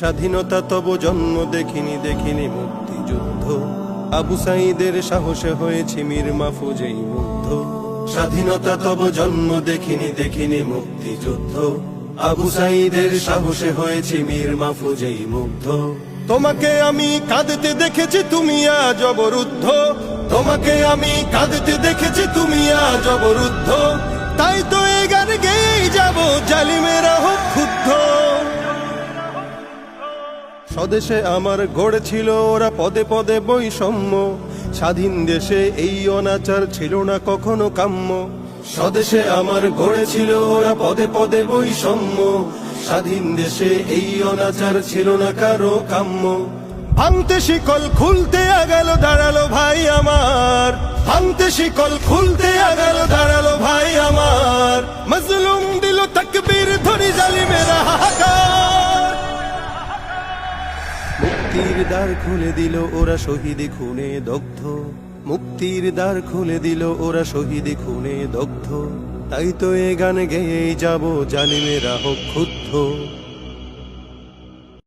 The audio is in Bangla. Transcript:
স্বাধীনতা তব জন্ম দেখিনি দেখিনি মুক্তিযুদ্ধ, আবু সাঈদের সাহসে হয়েছি মীর মাহফুজেই মুগ্ধ। স্বাধীনতা তব জন্ম দেখিনি দেখিনি মুক্তিযুদ্ধ, আবু সাঈদের সাহসে হয়েছি মীর মাহফুজেই মুগ্ধ। তোমাকে আমি কাঁদতে দেখেছি তুমি আজ অবরুদ্ধ, তোমাকে আমি কাঁদতে দেখেছি তুমি আজ অবরুদ্ধ। তাই তো এই গান গেয়েই যাব জালিমেরা হোক ক্ষুব্ধ। স্বদেশে আমার গড়েছিল ওরা পদে পদে বৈষম্য, স্বাধীন দেশে এই অনাচার ছিল না কখনো কাম্য। স্বদেশে আমার গড়েছিল ওরা পদে পদে বৈষম্য, স্বাধীন দেশে এই অনাচার ছিল না কারো কাম্য। ভাঙতে শিকল খুলতে আগাল দাঁড়ালো ভাই আমার, ভাঙতে শিকল খুলতে আগাল দাঁড়ালো ভাই আমার। মজলুম দিল তাকবীর ধরি জালিমেরা হাহাকার। মুক্তির দ্বার খুলে দিল ওরা শহীদ খুনে দগ্ধ, মুক্তির দ্বার খুলে দিল ওরা শহীদ খুনে দগ্ধ। তাই তো এ গান গেয়েই যাব জালিমেরা হোক ক্ষুব্ধ।